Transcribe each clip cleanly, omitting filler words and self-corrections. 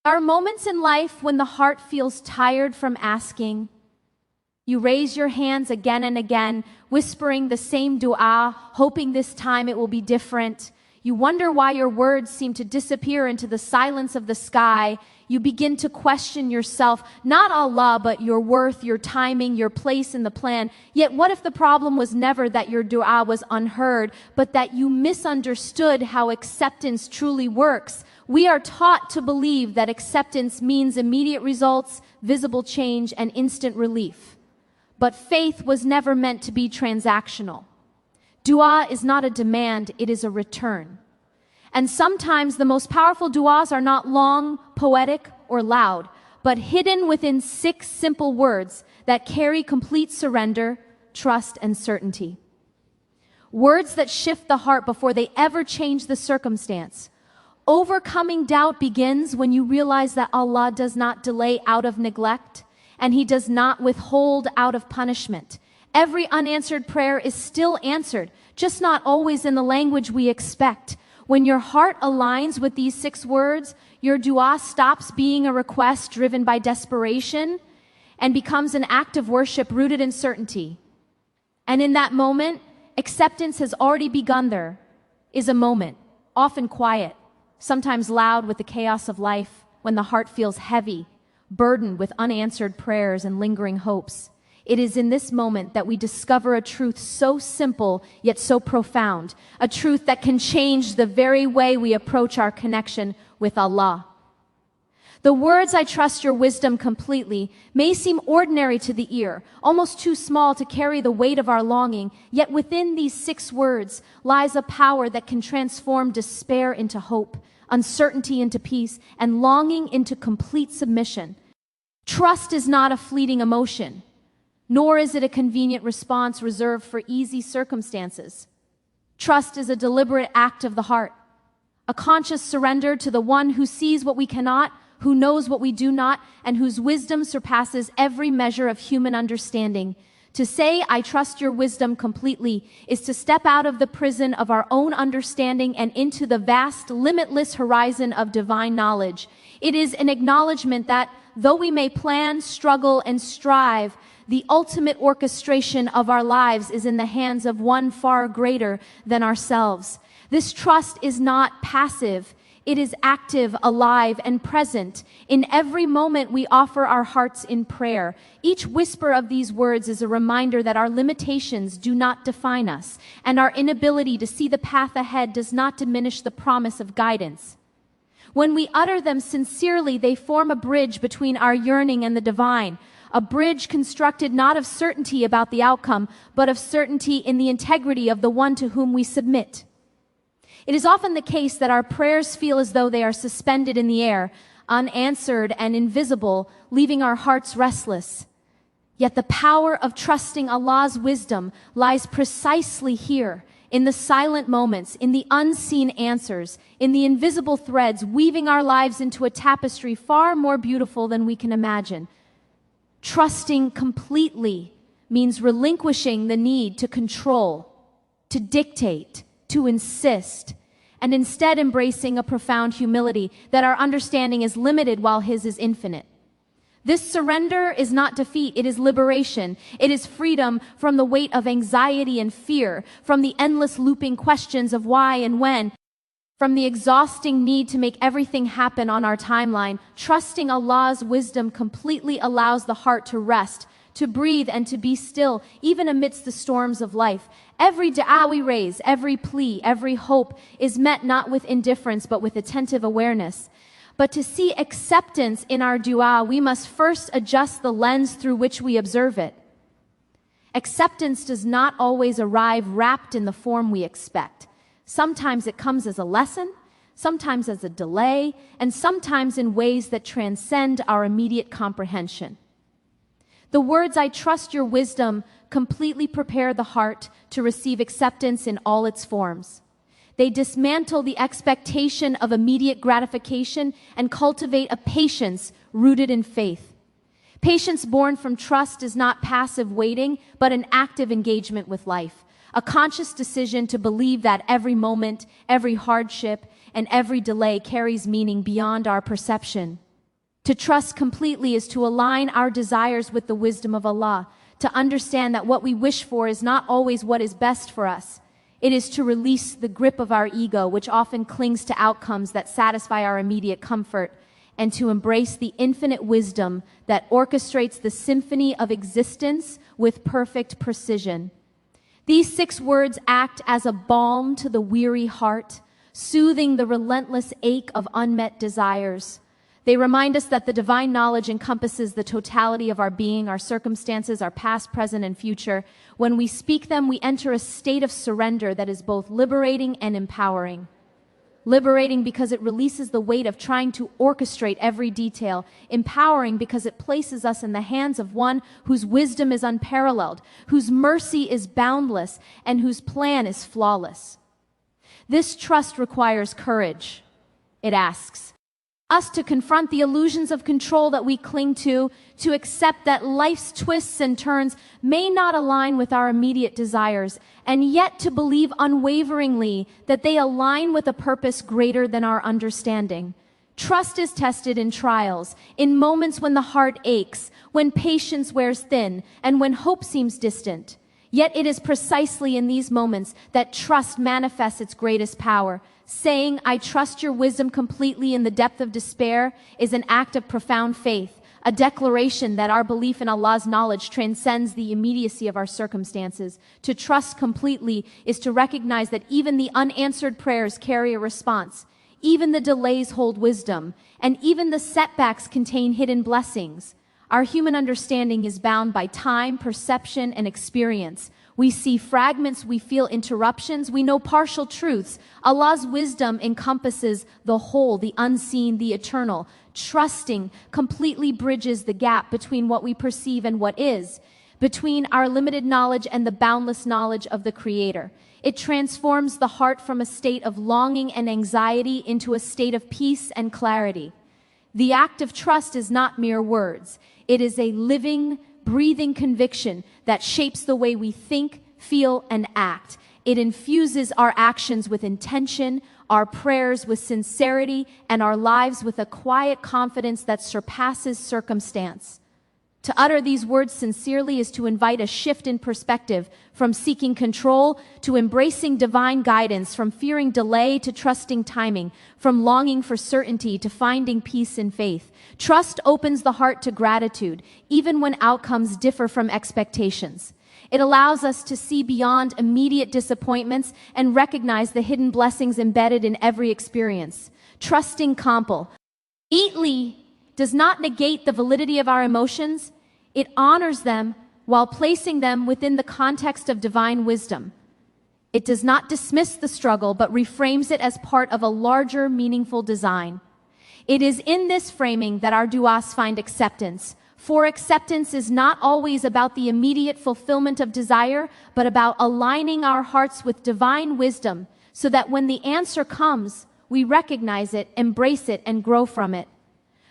There are moments in life when the heart feels tired from asking. You raise your hands again and again, whispering the same dua, hoping this time it will be different. You wonder why your words seem to disappear into the silence of the sky. You begin to question yourself, not Allah, but your worth, your timing, your place in the plan. Yet what if the problem was never that your dua was unheard, but that you misunderstood how acceptance truly works? We are taught to believe that acceptance means immediate results, visible change, and instant relief. But faith was never meant to be transactional. Dua is not a demand, it is a return. And sometimes the most powerful duas are not long, poetic, or loud, but hidden within 6 simple words that carry complete surrender, trust, and certainty. Words that shift the heart before they ever change the circumstance. Overcoming doubt begins when you realize that Allah does not delay out of neglect, and He does not withhold out of punishment. Every unanswered prayer is still answered, just not always in the language we expect. When your heart aligns with these 6 words, your dua stops being a request driven by desperation and becomes an act of worship rooted in certainty. And in that moment, acceptance has already begun. There is a moment, often quiet, sometimes loud with the chaos of life, when the heart feels heavy, burdened with unanswered prayers and lingering hopes. It is in this moment that we discover a truth so simple yet so profound, a truth that can change the very way we approach our connection with Allah. The words, "I trust your wisdom completely," may seem ordinary to the ear, almost too small to carry the weight of our longing, yet within these 6 words lies a power that can transform despair into hope, uncertainty into peace, and longing into complete submission. Trust is not a fleeting emotion, nor is it a convenient response reserved for easy circumstances. Trust is a deliberate act of the heart, a conscious surrender to the one who sees what we cannot, who knows what we do not, and whose wisdom surpasses every measure of human understanding. To say, "I trust your wisdom completely," is to step out of the prison of our own understanding and into the vast, limitless horizon of divine knowledge. It is an acknowledgement that, though we may plan, struggle, and strive, the ultimate orchestration of our lives is in the hands of one far greater than ourselves. This trust is not passive. It is active, alive, and present. In every moment we offer our hearts in prayer. Each whisper of these words is a reminder that our limitations do not define us, and our inability to see the path ahead does not diminish the promise of guidance. When we utter them sincerely, they form a bridge between our yearning and the divine, a bridge constructed not of certainty about the outcome, but of certainty in the integrity of the one to whom we submit. It is often the case that our prayers feel as though they are suspended in the air, unanswered and invisible, leaving our hearts restless. Yet the power of trusting Allah's wisdom lies precisely here, in the silent moments, in the unseen answers, in the invisible threads weaving our lives into a tapestry far more beautiful than we can imagine. Trusting completely means relinquishing the need to control, to dictate, to insist, and instead embracing a profound humility that our understanding is limited while His is infinite. This surrender is not defeat, it is liberation. It is freedom from the weight of anxiety and fear, from the endless looping questions of why and when, from the exhausting need to make everything happen on our timeline. Trusting Allah's wisdom completely allows the heart to rest, to breathe, and to be still, even amidst the storms of life. Every dua we raise, every plea, every hope is met not with indifference, but with attentive awareness. But to see acceptance in our dua, we must first adjust the lens through which we observe it. Acceptance does not always arrive wrapped in the form we expect. Sometimes it comes as a lesson, sometimes as a delay, and sometimes in ways that transcend our immediate comprehension. The words, "I trust your wisdom," completely prepare the heart to receive acceptance in all its forms. They dismantle the expectation of immediate gratification and cultivate a patience rooted in faith. Patience born from trust is not passive waiting, but an active engagement with life, a conscious decision to believe that every moment, every hardship, and every delay carries meaning beyond our perception. To trust completely is to align our desires with the wisdom of Allah, to understand that what we wish for is not always what is best for us. It is to release the grip of our ego, which often clings to outcomes that satisfy our immediate comfort, and to embrace the infinite wisdom that orchestrates the symphony of existence with perfect precision. These 6 words act as a balm to the weary heart, soothing the relentless ache of unmet desires. They remind us that the divine knowledge encompasses the totality of our being, our circumstances, our past, present, and future. When we speak them, we enter a state of surrender that is both liberating and empowering. Liberating because it releases the weight of trying to orchestrate every detail. Empowering because it places us in the hands of one whose wisdom is unparalleled, whose mercy is boundless, and whose plan is flawless. This trust requires courage. It asks us to confront the illusions of control that we cling to accept that life's twists and turns may not align with our immediate desires, and yet to believe unwaveringly that they align with a purpose greater than our understanding. Trust is tested in trials, in moments when the heart aches, when patience wears thin, and when hope seems distant. Yet it is precisely in these moments that trust manifests its greatest power. Saying, "I trust your wisdom completely" in the depth of despair is an act of profound faith, a declaration that our belief in Allah's knowledge transcends the immediacy of our circumstances. To trust completely is to recognize that even the unanswered prayers carry a response, even the delays hold wisdom, and even the setbacks contain hidden blessings. Our human understanding is bound by time, perception, and experience. We see fragments, we feel interruptions, we know partial truths. Allah's wisdom encompasses the whole, the unseen, the eternal. Trusting completely bridges the gap between what we perceive and what is, between our limited knowledge and the boundless knowledge of the Creator. It transforms the heart from a state of longing and anxiety into a state of peace and clarity. The act of trust is not mere words. It is a living, breathing conviction that shapes the way we think, feel, and act. It infuses our actions with intention, our prayers with sincerity, and our lives with a quiet confidence that surpasses circumstance. To utter these words sincerely is to invite a shift in perspective, from seeking control to embracing divine guidance, from fearing delay to trusting timing, from longing for certainty to finding peace in faith. Trust opens the heart to gratitude, even when outcomes differ from expectations. It allows us to see beyond immediate disappointments and recognize the hidden blessings embedded in every experience. Trusting completely does not negate the validity of our emotions. It honors them while placing them within the context of divine wisdom. It does not dismiss the struggle, but reframes it as part of a larger, meaningful design. It is in this framing that our du'as find acceptance. For acceptance is not always about the immediate fulfillment of desire, but about aligning our hearts with divine wisdom, so that when the answer comes, we recognize it, embrace it, and grow from it.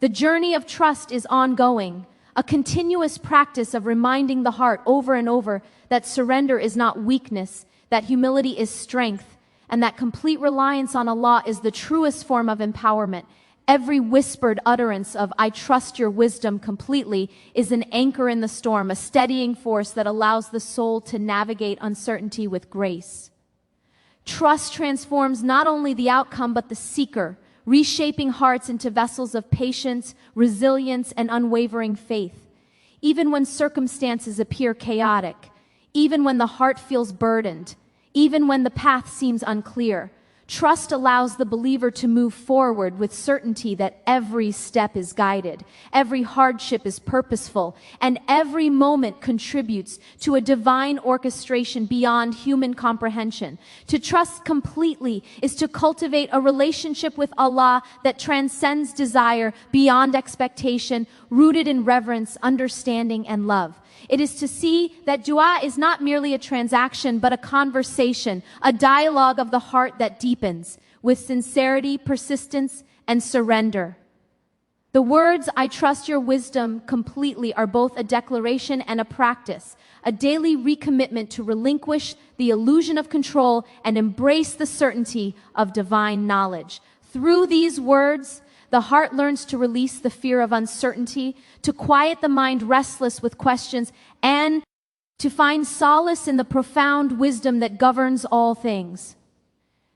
The journey of trust is ongoing, a continuous practice of reminding the heart over and over that surrender is not weakness, that humility is strength, and that complete reliance on Allah is the truest form of empowerment. Every whispered utterance of "I trust your wisdom completely" is an anchor in the storm, a steadying force that allows the soul to navigate uncertainty with grace. Trust transforms not only the outcome but the seeker, reshaping hearts into vessels of patience, resilience, and unwavering faith. Even when circumstances appear chaotic, even when the heart feels burdened, even when the path seems unclear, trust allows the believer to move forward with certainty that every step is guided, every hardship is purposeful, and every moment contributes to a divine orchestration beyond human comprehension. To trust completely is to cultivate a relationship with Allah that transcends desire, beyond expectation, rooted in reverence, understanding, and love. It is to see that dua is not merely a transaction, but a conversation, a dialogue of the heart that deepens with sincerity, persistence, and surrender. The words, "I trust your wisdom completely," are both a declaration and a practice, a daily recommitment to relinquish the illusion of control and embrace the certainty of divine knowledge. Through these words, The heart learns to release the fear of uncertainty, to quiet the mind restless with questions, and to find solace in the profound wisdom that governs all things.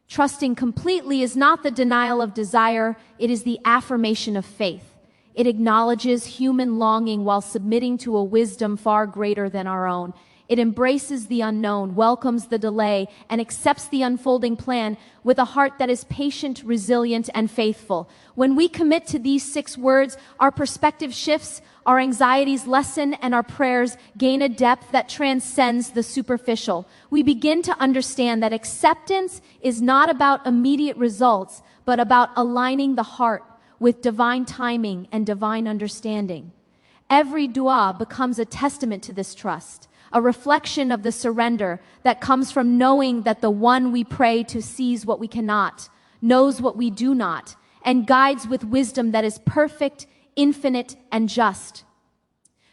Trusting completely is not the denial of desire, it is the affirmation of faith. It acknowledges human longing while submitting to a wisdom far greater than our own. It embraces the unknown, welcomes the delay, and accepts the unfolding plan with a heart that is patient, resilient, and faithful. When we commit to these 6 words, our perspective shifts, our anxieties lessen, and our prayers gain a depth that transcends the superficial. We begin to understand that acceptance is not about immediate results, but about aligning the heart with divine timing and divine understanding. Every dua becomes a testament to this trust, a reflection of the surrender that comes from knowing that the one we pray to sees what we cannot, knows what we do not, and guides with wisdom that is perfect, infinite, and just.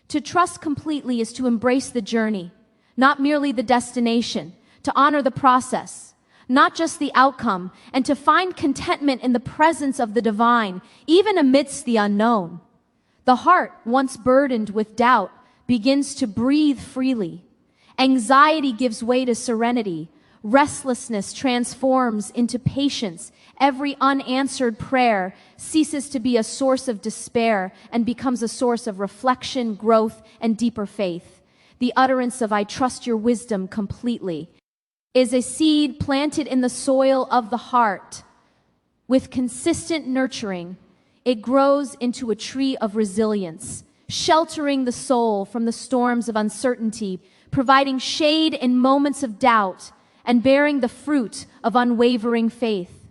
To trust completely is to embrace the journey, not merely the destination, to honor the process, not just the outcome, and to find contentment in the presence of the divine, even amidst the unknown. The heart, once burdened with doubt, begins to breathe freely. Anxiety gives way to serenity. Restlessness transforms into patience. Every unanswered prayer ceases to be a source of despair and becomes a source of reflection, growth, and deeper faith. The utterance of "I trust your wisdom completely" is a seed planted in the soil of the heart. With consistent nurturing, it grows into a tree of resilience, sheltering the soul from the storms of uncertainty, providing shade in moments of doubt, and bearing the fruit of unwavering faith.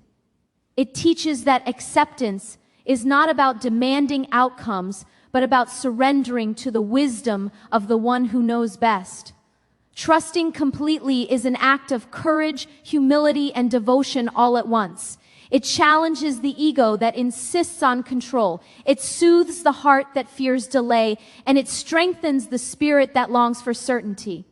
It teaches that acceptance is not about demanding outcomes, but about surrendering to the wisdom of the one who knows best. Trusting completely is an act of courage, humility, and devotion all at once. It challenges the ego that insists on control. It soothes the heart that fears delay, and it strengthens the spirit that longs for certainty.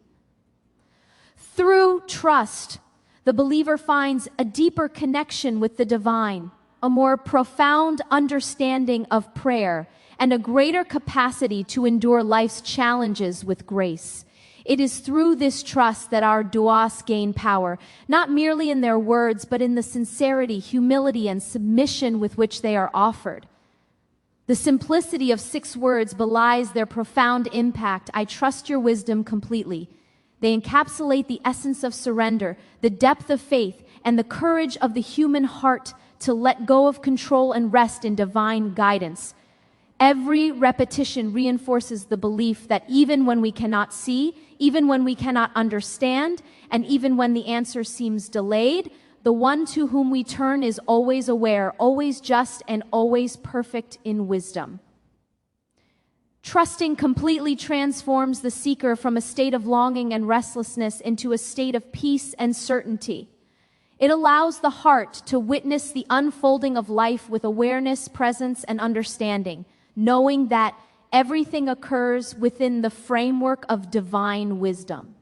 Through trust, the believer finds a deeper connection with the divine, a more profound understanding of prayer, and a greater capacity to endure life's challenges with grace. It is through this trust that our du'as gain power, not merely in their words, but in the sincerity, humility, and submission with which they are offered. The simplicity of 6 words belies their profound impact. I trust your wisdom completely. They encapsulate the essence of surrender, the depth of faith, and the courage of the human heart to let go of control and rest in divine guidance. Every repetition reinforces the belief that even when we cannot see, even when we cannot understand, and even when the answer seems delayed, the one to whom we turn is always aware, always just, and always perfect in wisdom. Trusting completely transforms the seeker from a state of longing and restlessness into a state of peace and certainty. It allows the heart to witness the unfolding of life with awareness, presence, and understanding, knowing that everything occurs within the framework of divine wisdom.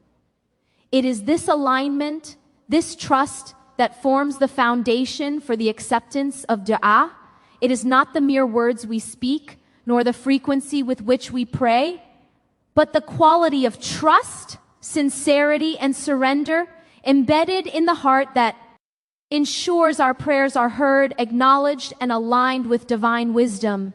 It is this alignment, this trust, that forms the foundation for the acceptance of dua. It is not the mere words we speak, nor the frequency with which we pray, but the quality of trust, sincerity, and surrender embedded in the heart that ensures our prayers are heard, acknowledged, and aligned with divine wisdom.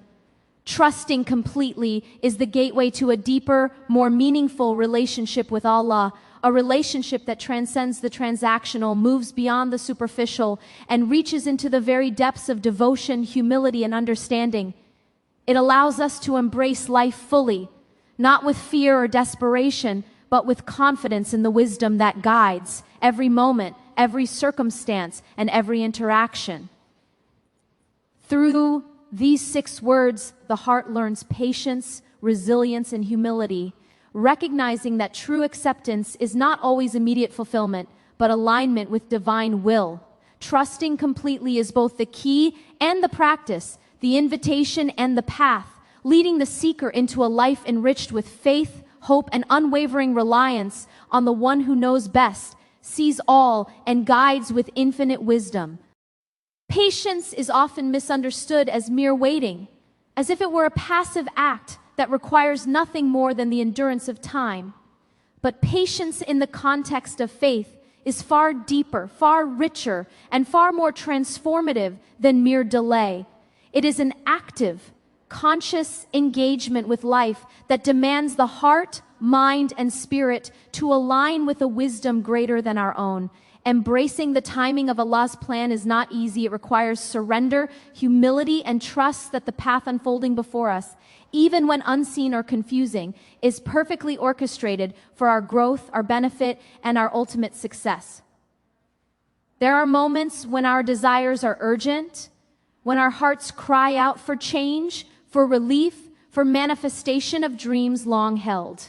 Trusting completely is the gateway to a deeper, more meaningful relationship with Allah, a relationship that transcends the transactional, moves beyond the superficial, and reaches into the very depths of devotion, humility, and understanding. It allows us to embrace life fully, not with fear or desperation, but with confidence in the wisdom that guides every moment, every circumstance, and every interaction. Through these 6 words, the heart learns patience, resilience, and humility, recognizing that true acceptance is not always immediate fulfillment, but alignment with divine will. Trusting completely is both the key and the practice, the invitation and the path, leading the seeker into a life enriched with faith, hope, and unwavering reliance on the one who knows best, sees all, and guides with infinite wisdom. Patience is often misunderstood as mere waiting, as if it were a passive act that requires nothing more than the endurance of time. But patience in the context of faith is far deeper, far richer, and far more transformative than mere delay. It is an active, conscious engagement with life that demands the heart, mind, and spirit to align with a wisdom greater than our own. Embracing the timing of Allah's plan is not easy. It requires surrender, humility, and trust that the path unfolding before us, even when unseen or confusing, is perfectly orchestrated for our growth, our benefit, and our ultimate success. There are moments when our desires are urgent, when our hearts cry out for change, for relief, for manifestation of dreams long held.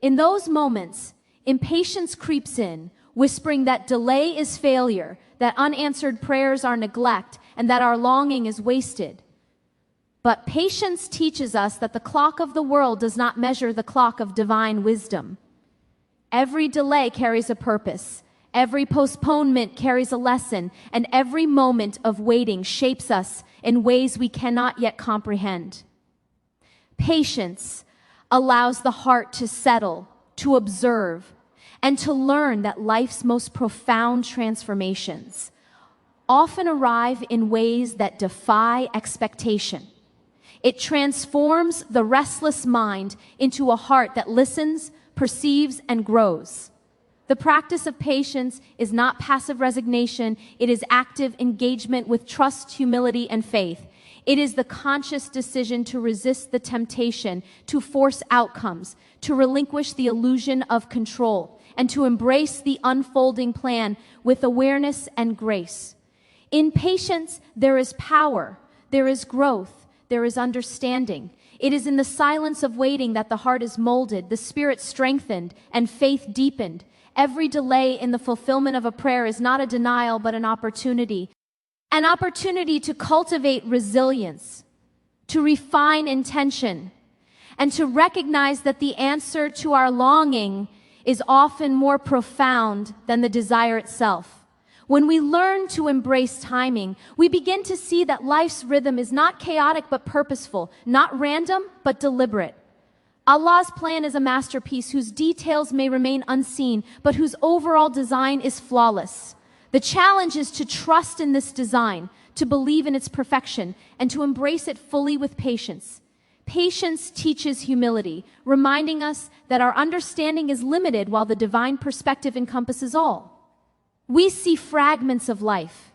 In those moments, impatience creeps in, whispering that delay is failure, that unanswered prayers are neglect, and that our longing is wasted. But patience teaches us that the clock of the world does not measure the clock of divine wisdom. Every delay carries a purpose. Every postponement carries a lesson, and every moment of waiting shapes us in ways we cannot yet comprehend. Patience allows the heart to settle, to observe, and to learn that life's most profound transformations often arrive in ways that defy expectation. It transforms the restless mind into a heart that listens, perceives, and grows. The practice of patience is not passive resignation. It is active engagement with trust, humility, and faith. It is the conscious decision to resist the temptation, to force outcomes, to relinquish the illusion of control, and to embrace the unfolding plan with awareness and grace. In patience, there is power, there is growth, there is understanding. It is in the silence of waiting that the heart is molded, the spirit strengthened, and faith deepened. Every delay in the fulfillment of a prayer is not a denial, but an opportunity. An opportunity to cultivate resilience, to refine intention, and to recognize that the answer to our longing is often more profound than the desire itself. When we learn to embrace timing, we begin to see that life's rhythm is not chaotic but purposeful, not random but deliberate. Allah's plan is a masterpiece whose details may remain unseen, but whose overall design is flawless. The challenge is to trust in this design, to believe in its perfection, and to embrace it fully with patience. Patience teaches humility, reminding us that our understanding is limited while the divine perspective encompasses all. We see fragments of life,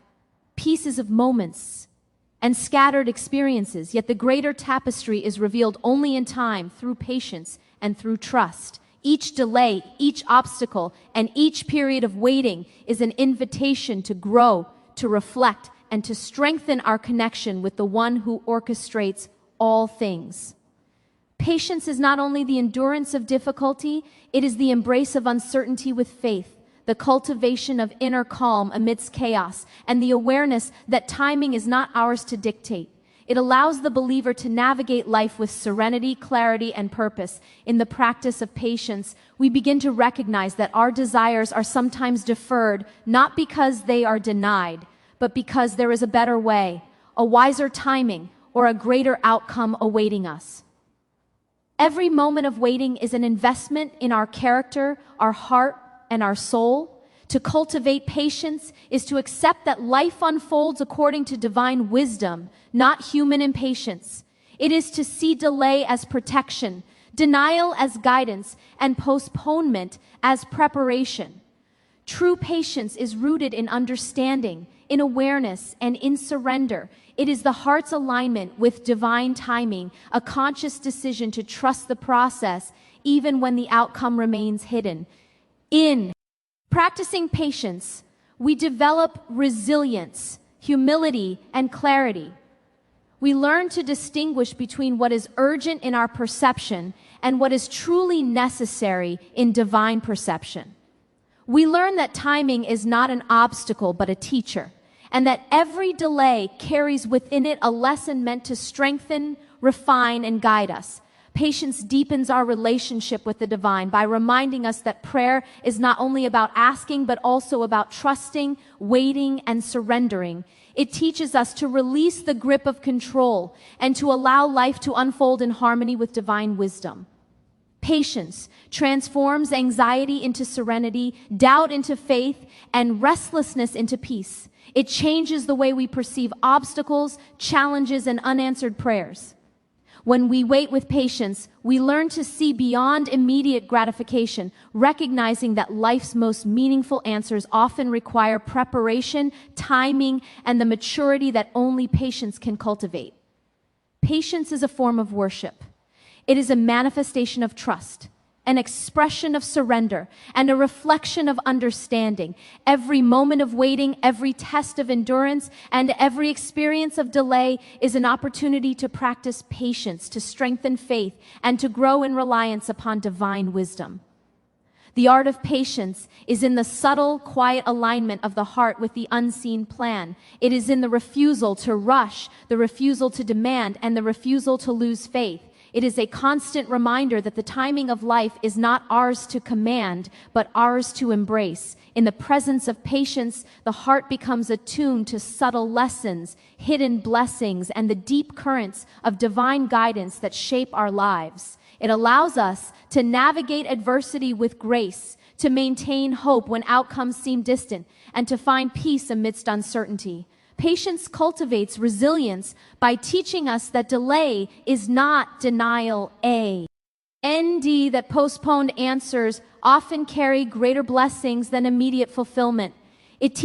pieces of moments, and scattered experiences, yet the greater tapestry is revealed only in time, through patience and through trust. Each delay, each obstacle, and each period of waiting is an invitation to grow, to reflect, and to strengthen our connection with the one who orchestrates all things. Patience is not only the endurance of difficulty, it is the embrace of uncertainty with faith, the cultivation of inner calm amidst chaos, and the awareness that timing is not ours to dictate. It allows the believer to navigate life with serenity, clarity, and purpose. In the practice of patience, we begin to recognize that our desires are sometimes deferred, not because they are denied, but because there is a better way, a wiser timing, or a greater outcome awaiting us. Every moment of waiting is an investment in our character, our heart, and our soul. To cultivate patience is to accept that life unfolds according to divine wisdom, not human impatience. It is to see delay as protection, denial as guidance, and postponement as preparation. True patience is rooted in understanding, in awareness, and in surrender. It is the heart's alignment with divine timing, a conscious decision to trust the process even when the outcome remains hidden. In practicing patience, we develop resilience, humility, and clarity. We learn to distinguish between what is urgent in our perception and what is truly necessary in divine perception. We learn that timing is not an obstacle but a teacher, and that every delay carries within it a lesson meant to strengthen, refine, and guide us. Patience deepens our relationship with the divine by reminding us that prayer is not only about asking, but also about trusting, waiting, and surrendering. It teaches us to release the grip of control and to allow life to unfold in harmony with divine wisdom. Patience transforms anxiety into serenity, doubt into faith, and restlessness into peace. It changes the way we perceive obstacles, challenges, and unanswered prayers. When we wait with patience, we learn to see beyond immediate gratification, recognizing that life's most meaningful answers often require preparation, timing, and the maturity that only patience can cultivate. Patience is a form of worship. It is a manifestation of trust, an expression of surrender, and a reflection of understanding. Every moment of waiting, every test of endurance, and every experience of delay is an opportunity to practice patience, to strengthen faith, and to grow in reliance upon divine wisdom. The art of patience is in the subtle, quiet alignment of the heart with the unseen plan. It is in the refusal to rush, the refusal to demand, and the refusal to lose faith. It is a constant reminder that the timing of life is not ours to command, but ours to embrace. In the presence of patience, the heart becomes attuned to subtle lessons, hidden blessings, and the deep currents of divine guidance that shape our lives. It allows us to navigate adversity with grace, to maintain hope when outcomes seem distant, and to find peace amidst uncertainty. Patience cultivates resilience by teaching us that delay is not denial. ND that postponed answers often carry greater blessings than immediate fulfillment. It